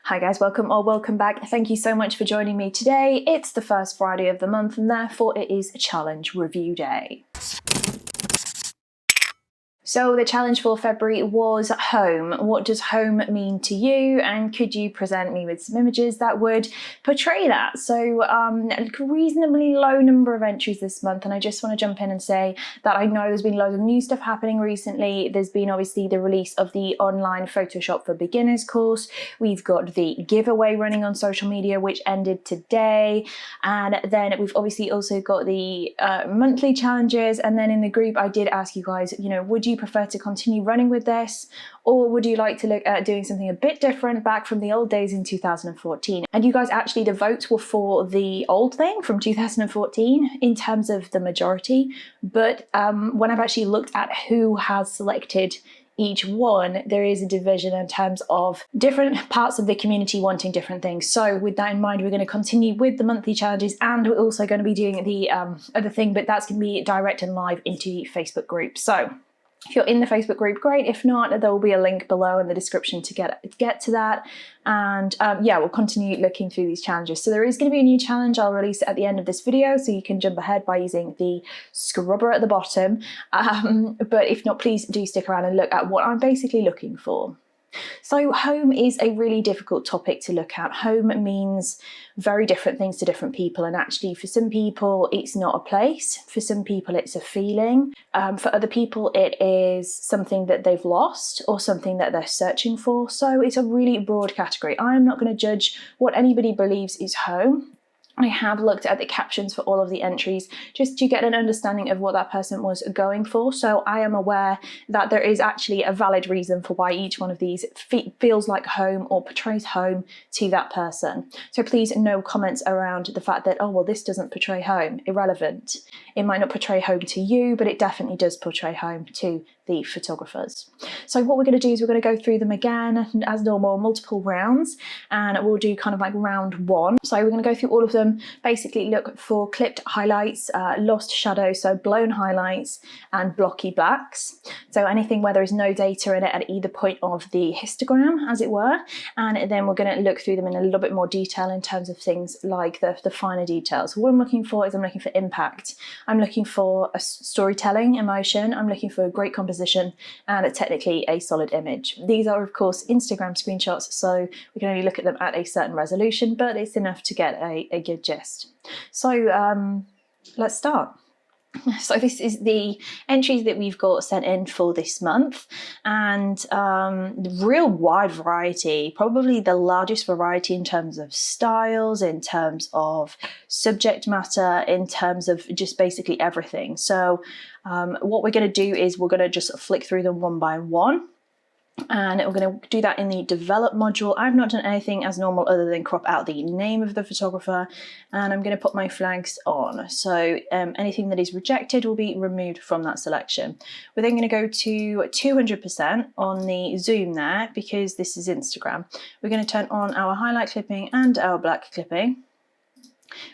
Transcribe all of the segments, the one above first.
Hi guys, welcome back. Thank you so much for joining me today. It's the first Friday of the month and therefore it is challenge review day. So the challenge for February was home. What does home mean to you? And could you present me with some images that would portray that? So a reasonably low number of entries this month. And I just want to jump in and say that I know there's been loads of new stuff happening recently. There's been obviously the release of the online Photoshop for Beginners course. We've got the giveaway running on social media, which ended today. And then we've obviously also got the monthly challenges. And then in the group, I did ask you guys, would you prefer to continue running with this, or would you like to look at doing something a bit different back from the old days in 2014? And you guys, actually the votes were for the old thing from 2014 in terms of the majority, but when I've actually looked at who has selected each one, there is a division in terms of different parts of the community wanting different things. So with that in mind, we're going to continue with the monthly challenges, and we're also going to be doing the other thing, but that's going to be direct and live into the Facebook group. So if you're in the Facebook group, great. If not, there will be a link below in the description to get to that. And yeah, we'll continue looking through these challenges. So there is going to be a new challenge. I'll release it at the end of this video, so you can jump ahead by using the scrubber at the bottom. But if not, please do stick around and look at what I'm basically looking for. So home is a really difficult topic to look at. Home means very different things to different people, and actually for some people it's not a place, for some people it's a feeling, for other people it is something that they've lost or something that they're searching for. So it's a really broad category. I'm not going to judge what anybody believes is home. I have looked at the captions for all of the entries just to get an understanding of what that person was going for. So I am aware that there is actually a valid reason for why each one of these feels like home or portrays home to that person. So please, no comments around the fact that, oh, well, this doesn't portray home. Irrelevant. It might not portray home to you, but it definitely does portray home to the photographers. So what we're going to do is we're going to go through them again as normal, multiple rounds, and we'll do kind of like round one. So we're going to go through all of them, basically look for clipped highlights, lost shadows, so blown highlights, and blocky blacks. So anything where there is no data in it at either point of the histogram, as it were. And then we're going to look through them in a little bit more detail in terms of things like the finer details. So what I'm looking for is I'm looking for impact. I'm looking for a storytelling, emotion. I'm looking for a great composition and technically a solid image. These are of course Instagram screenshots, so we can only look at them at a certain resolution, but it's enough to get a good gist. So let's start. So this is the entries that we've got sent in for this month, and real wide variety, probably the largest variety in terms of styles, in terms of subject matter, in terms of just basically everything. So what we're going to do is we're going to just flick through them one by one. And we're going to do that in the develop module. I've not done anything as normal other than crop out the name of the photographer, and I'm going to put my flags on. So anything that is rejected will be removed from that selection. We're then going to go to 200% on the zoom there, because this is Instagram. We're going to turn on our highlight clipping and our black clipping,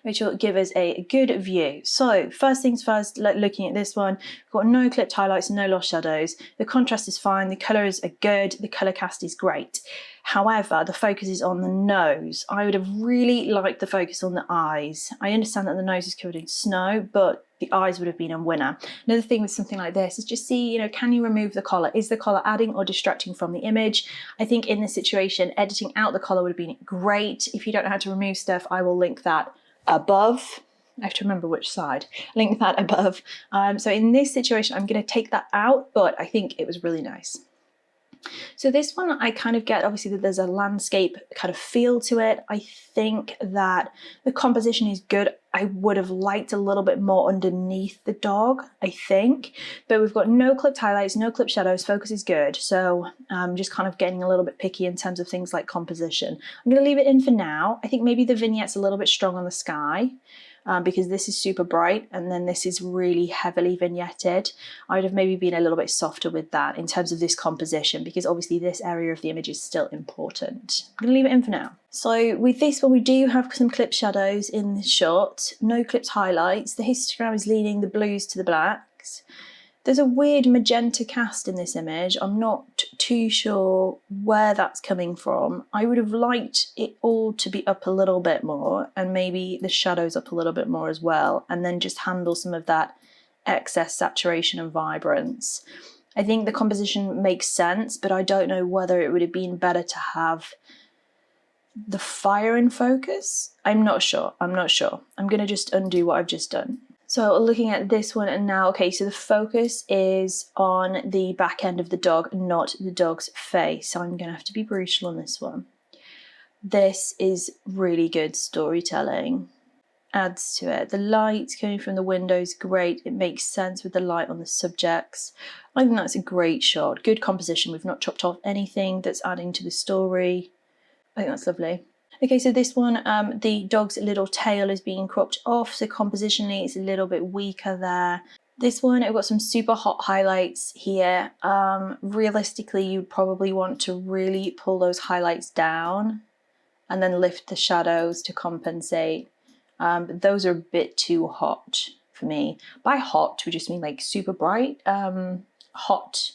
which will give us a good view. So first things first, looking at this one, we've got no clipped highlights, no lost shadows. The contrast is fine, the colours are good, the colour cast is great. However, the focus is on the nose. I would have really liked the focus on the eyes. I understand that the nose is covered in snow, but the eyes would have been a winner. Another thing with something like this is just see, can you remove the collar? Is the collar adding or distracting from the image? I think in this situation, editing out the collar would have been great. If you don't know how to remove stuff, I will link that above. I have to remember which side. Link that above. So in this situation, I'm going to take that out, but I think it was really nice. So this one, I kind of get, obviously, that there's a landscape kind of feel to it. I think that the composition is good. I would have liked a little bit more underneath the dog, I think. But we've got no clipped highlights, no clipped shadows, focus is good. So I'm just kind of getting a little bit picky in terms of things like composition. I'm going to leave it in for now. I think maybe the vignette's a little bit strong on the sky. Because this is super bright and then this is really heavily vignetted. I would have maybe been a little bit softer with that in terms of this composition, because obviously this area of the image is still important. I'm going to leave it in for now. So with this one, we do have some clipped shadows in this shot, no clipped highlights. The histogram is leaning the blues to the blacks. There's a weird magenta cast in this image. I'm not too sure where that's coming from. I would have liked it all to be up a little bit more, and maybe the shadows up a little bit more as well, and then just handle some of that excess saturation and vibrance. I think the composition makes sense, but I don't know whether it would have been better to have the fire in focus. I'm not sure. I'm going to just undo what I've just done. So looking at this one and now, okay, so the focus is on the back end of the dog, not the dog's face. So I'm going to have to be brutal on this one. This is really good storytelling. Adds to it. The light coming from the window is great. It makes sense with the light on the subjects. I think that's a great shot. Good composition. We've not chopped off anything that's adding to the story. I think that's lovely. Okay, so this one, the dog's little tail is being cropped off, so compositionally it's a little bit weaker there. This one, I've got some super hot highlights here. Realistically, you probably want to really pull those highlights down and then lift the shadows to compensate. But those are a bit too hot for me. By hot, we just mean like super bright. Hot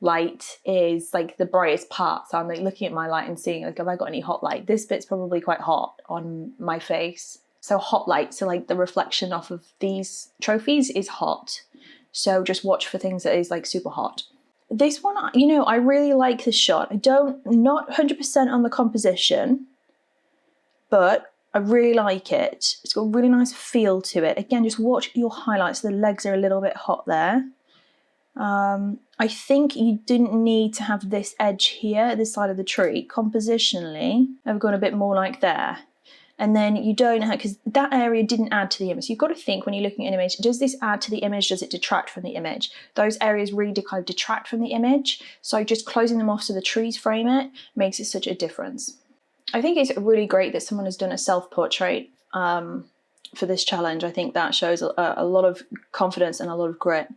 light is like the brightest part, so I'm like looking at my light and seeing like, have I got any hot light? This bit's probably quite hot on my face. So hot light, so like the reflection off of these trophies is hot, so just watch for things that is like super hot. This one, you know, I really like this shot. Not 100% on the composition, but I really like it. It's got a really nice feel to it. Again, just watch your highlights. The legs are a little bit hot there. I think you didn't need to have this edge here, this side of the tree. Compositionally, I've gone a bit more like there. And then you don't have, because that area didn't add to the image. So you've got to think when you're looking at an image, does this add to the image? Does it detract from the image? Those areas really do kind of detract from the image. So just closing them off so the trees frame it makes it such a difference. I think it's really great that someone has done a self-portrait for this challenge. I think that shows a lot of confidence and a lot of grit.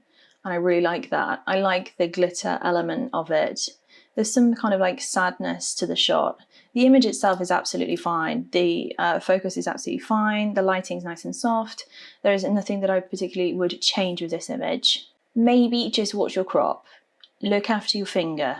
And I really like that. I like the glitter element of it. There's some kind of like sadness to the shot. The image itself is absolutely fine. The focus is absolutely fine. The lighting's nice and soft. There is nothing that I particularly would change with this image. Maybe just watch your crop. Look after your finger.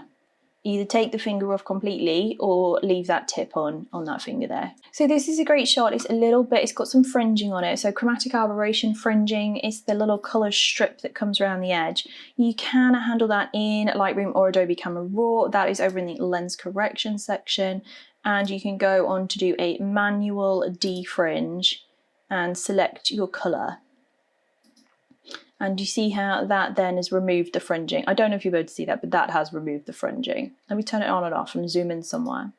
Either take the finger off completely or leave that tip on that finger there. So this is a great shot. It's a little bit, it's got some fringing on it. So chromatic aberration fringing is the little color strip that comes around the edge. You can handle that in Lightroom or Adobe Camera Raw. That is over in the lens correction section. And you can go on to do a manual defringe and select your color. And you see how that then has removed the fringing. I don't know if you'll be able to see that, but that has removed the fringing. Let me turn it on and off and zoom in somewhere.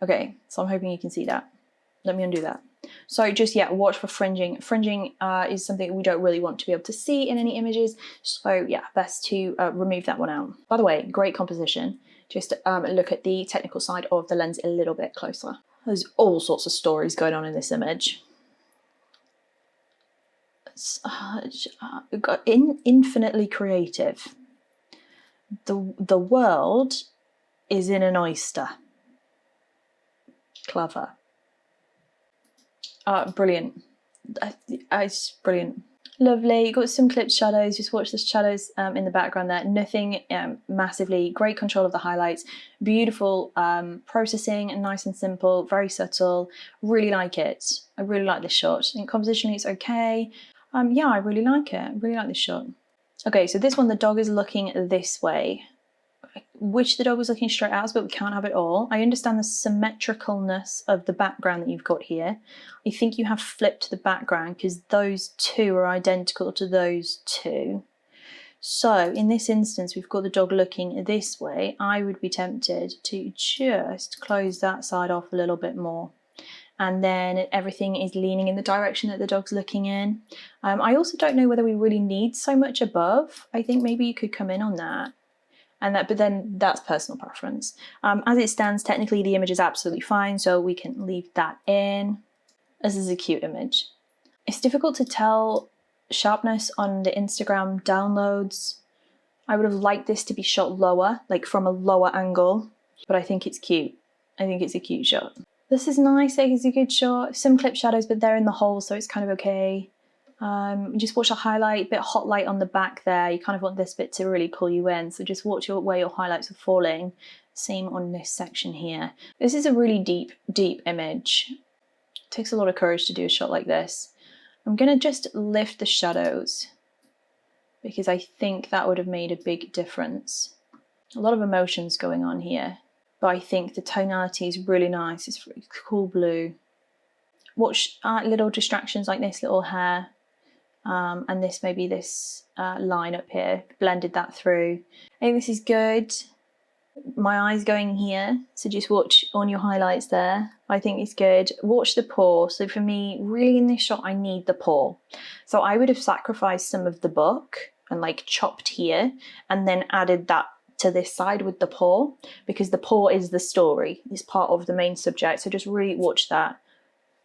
Okay, so I'm hoping you can see that. Let me undo that. So just, yeah, watch for fringing. Fringing is something we don't really want to be able to see in any images. So yeah, best to remove that one out. By the way, great composition. Just look at the technical side of the lens a little bit closer. There's all sorts of stories going on in this image. Infinitely creative. The world is in an oyster. Clever. Brilliant. It's brilliant. Lovely. You've got some clipped shadows. Just watch the shadows in the background there. Nothing massively. Great control of the highlights. Beautiful processing, nice and simple, very subtle. Really like it. I really like this shot. I think compositionally it's okay. Yeah, I really like it. I really like this shot. Okay, so this one, the dog is looking this way. I wish the dog was looking straight at us, but we can't have it all. I understand the symmetricalness of the background that you've got here. I think you have flipped the background because those two are identical to those two. So in this instance, we've got the dog looking this way. I would be tempted to just close that side off a little bit more. And then everything is leaning in the direction that the dog's looking in. I also don't know whether we really need so much above. I think maybe you could come in on that. But then that's personal preference. As it stands, technically the image is absolutely fine, so we can leave that in. This is a cute image. It's difficult to tell sharpness on the Instagram downloads. I would have liked this to be shot lower, like from a lower angle, but I think it's cute. I think it's a cute shot. This is nice, I think it's a good shot. Some clip shadows, but they're in the hole, so it's kind of okay. Just watch a highlight, bit hot light on the back there. You kind of want this bit to really pull you in. So just watch where your highlights are falling. Same on this section here. This is a really deep image. It takes a lot of courage to do a shot like this. I'm gonna just lift the shadows because I think that would have made a big difference. A lot of emotions going on here, but I think the tonality is really nice. It's really cool blue. Watch little distractions like this little hair. And this maybe this line up here, blended that through. I think this is good. My eye's going here, so just watch on your highlights there. I think it's good. Watch the paw. So for me, really in this shot, I need the paw. So I would have sacrificed some of the book and like chopped here and then added that to this side with the paw, because the paw is the story, is part of the main subject. So just really watch that.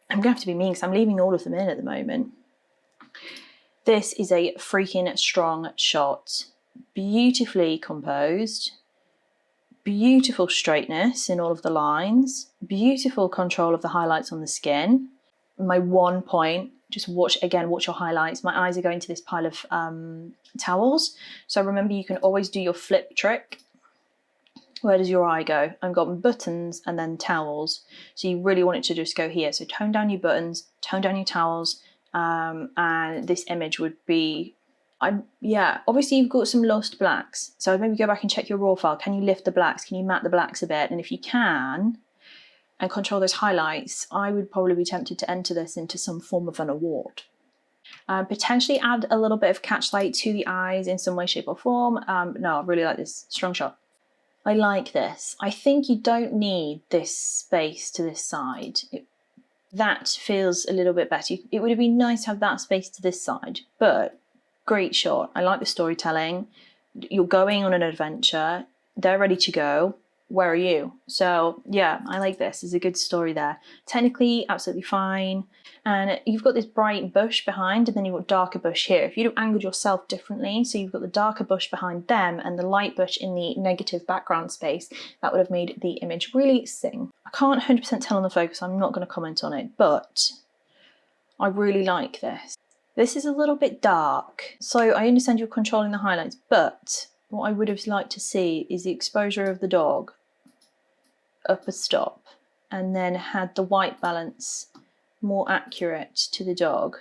I'm gonna have to be mean because I'm leaving all of them in at the moment. This is a freaking strong shot. Beautifully composed, beautiful straightness in all of the lines, beautiful control of the highlights on the skin. My one point, just watch your highlights. My eyes are going to this pile of towels. So remember, you can always do your flip trick. Where does your eye go? I've got buttons and then towels. So you really want it to just go here. So tone down your buttons, tone down your towels, and this image would be, yeah, obviously you've got some lost blacks. So maybe go back and check your raw file. Can you lift the blacks? Can you matte the blacks a bit? And if you can, and control those highlights, I would probably be tempted to enter this into some form of an award. Potentially add a little bit of catch light to the eyes in some way, shape or form. No, I really like this strong shot. I like this. I think you don't need this space to this side. That feels a little bit better. It would have been nice to have that space to this side, but great shot. I like the storytelling. You're going on an adventure. They're ready to go. Where are you? So yeah, I like this. There's a good story there. Technically, absolutely fine. And you've got this bright bush behind, and then you've got darker bush here. If you'd have angled yourself differently, so you've got the darker bush behind them and the light bush in the negative background space, that would have made the image really sing. I can't 100% tell on the focus, I'm not going to comment on it, but I really like this. This is a little bit dark, so I understand you're controlling the highlights, but what I would have liked to see is the exposure of the dog up a stop, and then had the white balance more accurate to the dog.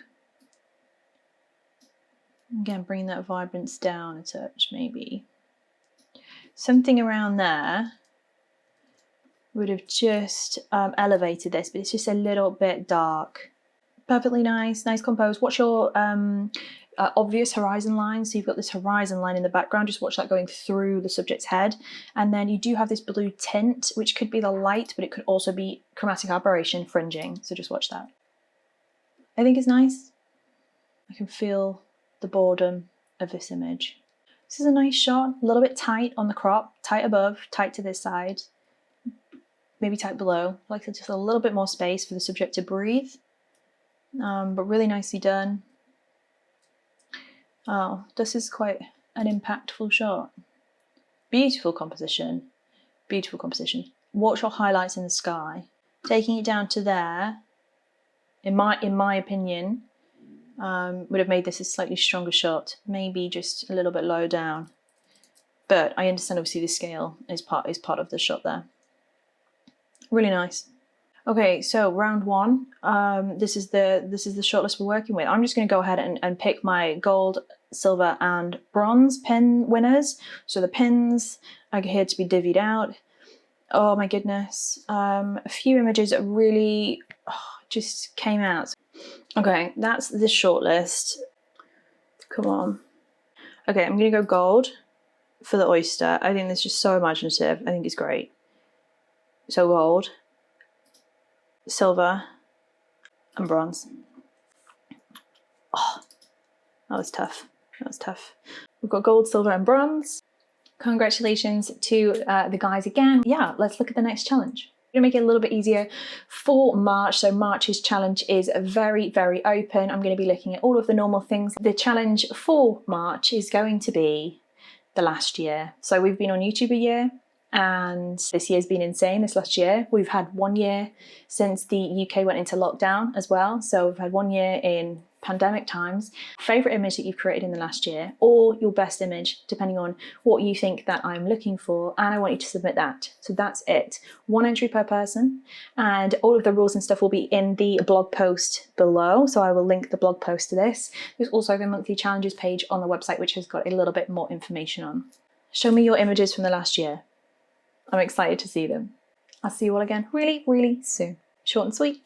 Again, bring that vibrance down a touch, maybe. Something around there would have just elevated this, but it's just a little bit dark. Perfectly nice, nice composed. Watch your obvious horizon line. So you've got this horizon line in the background. Just watch that going through the subject's head. And then you do have this blue tint, which could be the light, but it could also be chromatic aberration fringing. So just watch that. I think it's nice. I can feel the boredom of this image. This is a nice shot, a little bit tight on the crop, tight above, tight to this side, maybe tight below. Like just a little bit more space for the subject to breathe. But really nicely done. Oh, this is quite an impactful shot. Beautiful composition, beautiful composition. Watch your highlights in the sky. Taking it down to there, in my opinion, would have made this a slightly stronger shot. Maybe just a little bit low down. But I understand obviously the scale is part of the shot there. Really nice. Okay, so round one. This is the shot list we're working with. I'm just going to go ahead and pick my gold, silver, and bronze pin winners. So the pins are here to be divvied out. Oh my goodness, a few images that really just came out. Okay, that's the short list. Come on. Okay, I'm going to go gold for the oyster. I think that's just so imaginative. I think it's great. So gold, silver, and bronze. Oh, that was tough. That was tough. We've got gold, silver, and bronze. Congratulations to the guys again. Yeah, let's look at the next challenge. I'm going to make it a little bit easier for March. So March's challenge is very, very open. I'm going to be looking at all of the normal things. The challenge for March is going to be the last year. So we've been on YouTube a year, and this year's been insane. This last year, we've had 1 year since the UK went into lockdown as well. So we've had 1 year in pandemic times, favourite image that you've created in the last year, or your best image, depending on what you think that I'm looking for, and I want you to submit that. So that's it. 1 entry per person, and all of the rules and stuff will be in the blog post below, so I will link the blog post to this. There's also the monthly challenges page on the website, which has got a little bit more information on. Show me your images from the last year. I'm excited to see them. I'll see you all again really, really soon. Short and sweet.